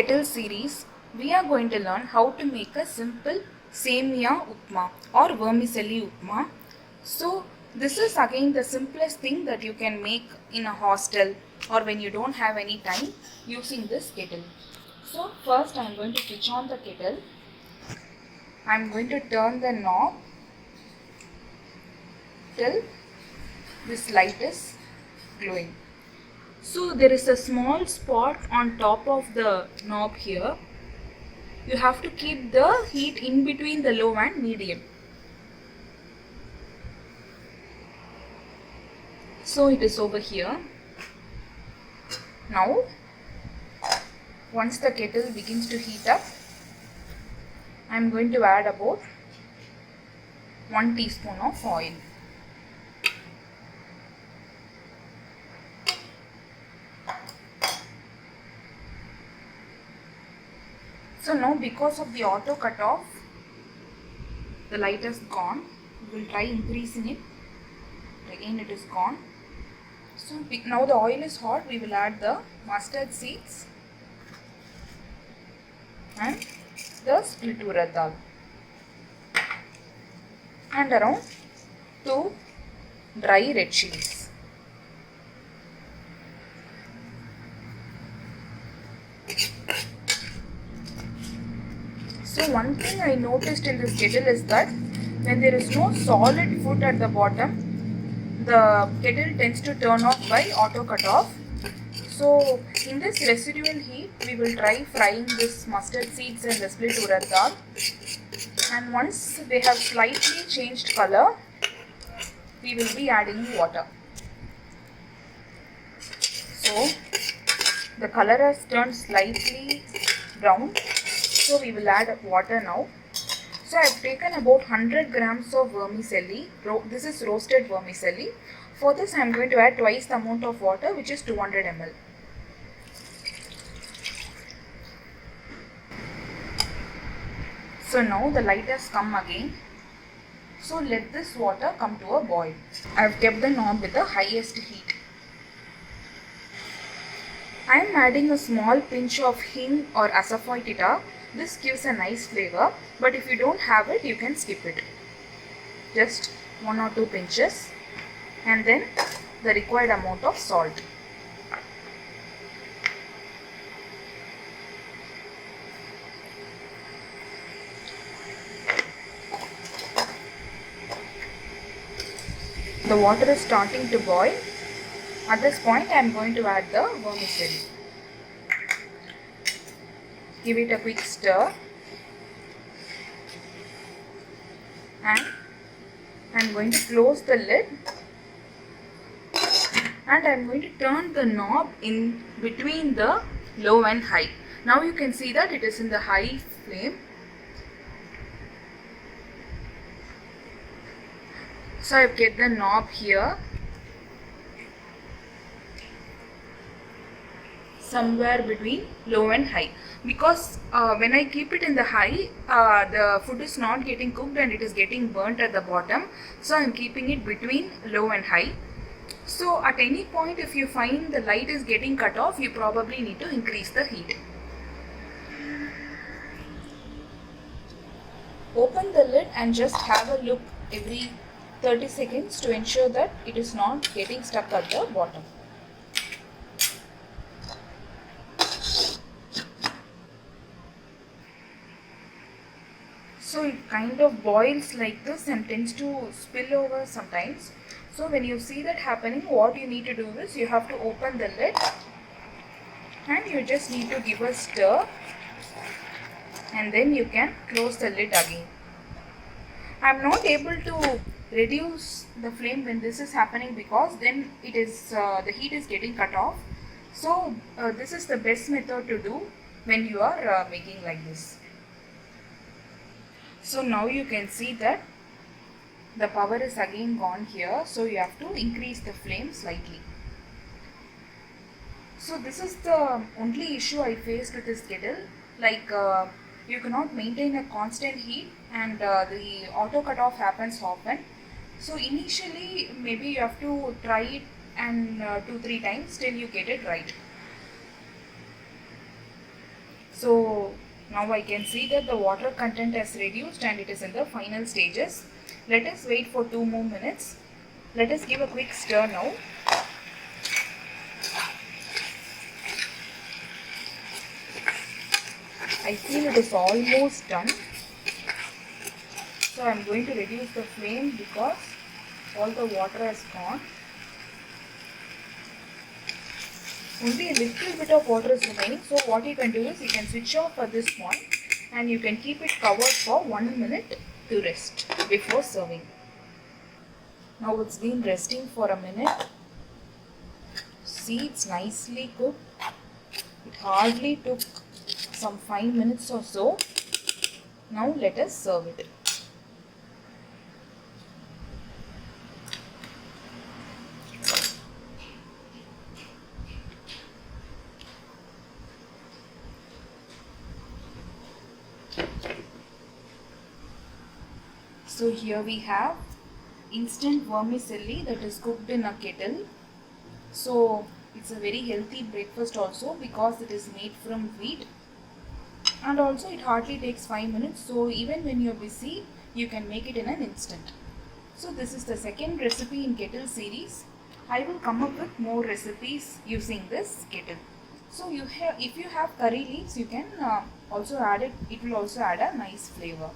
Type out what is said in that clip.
kettle series, we are going to learn how to make a simple Semia Upma or vermicelli Upma. So this is again the simplest thing that you can make in a hostel or when you don't have any time using this kettle. So first I am going to switch on the kettle. I am going to turn the knob till this light is glowing. So there is a small spot on top of the knob here. You have to keep the heat in between the low and medium. So it is over here. Now once the kettle begins to heat up, I am going to add about 1 teaspoon of oil. So now because of the auto cut off, the light has gone. We will try increasing it. Again it is gone. So now the oil is hot. We will add the mustard seeds and the split urad dal and around 2 dry red chilies. So one thing I noticed in this kettle is that when there is no solid food at the bottom, the kettle tends to turn off by auto cut off. So in this residual heat, we will try frying this mustard seeds and the split urad dal. And once they have slightly changed color, we will be adding water. So the color has turned slightly brown. So we will add water now. So I have taken about 100 grams of vermicelli. This is roasted vermicelli. For this I am going to add twice the amount of water, which is 200 ml. So now the light has come again. So let this water come to a boil. I have kept the knob with the highest heat. I am adding a small pinch of hing or asafoetida. This gives a nice flavor, but if you don't have it, you can skip it. Just 1 or 2 pinches and then the required amount of salt. The water is starting to boil. At this point, I am going to add the vermicelli. Give it a quick stir and I am going to close the lid and I am going to turn the knob in between the low and high. Now you can see that it is in the high flame. So I have kept the knob here somewhere between low and high, because when I keep it in the high, the food is not getting cooked and it is getting burnt at the bottom. So I am keeping it between low and high. So at any point if you find the light is getting cut off, you probably need to increase the heat. Open the lid and just have a look every 30 seconds to ensure that it is not getting stuck at the bottom. So it kind of boils like this and tends to spill over sometimes. So when you see that happening, what you need to do is you have to open the lid and you just need to give a stir and then you can close the lid again. I am not able to reduce the flame when this is happening because then it is the heat is getting cut off. So this is the best method to do when you are making like this. So now you can see that the power is again gone here, so you have to increase the flame slightly. So this is the only issue I faced with this kettle, like you cannot maintain a constant heat and the auto cut off happens often. So initially maybe you have to try it and 2-3 times till you get it right. So now I can see that the water content has reduced and it is in the final stages. Let us wait for 2 more minutes. Let us give a quick stir now. I feel it is almost done. So I am going to reduce the flame because all the water has gone. Only a little bit of water is remaining. So what you can do is you can switch off for this one and you can keep it covered for 1 minute to rest before serving. Now it's been resting for a minute. See, it's nicely cooked. It hardly took some 5 minutes or so. Now let us serve it. So here we have instant vermicelli that is cooked in a kettle. So it's a very healthy breakfast also because it is made from wheat, and also it hardly takes 5 minutes. So even when you're busy, you can make it in an instant. So this is the second recipe in kettle series. I will come up with more recipes using this kettle. So if you have curry leaves, you can also add it. It will also add a nice flavor.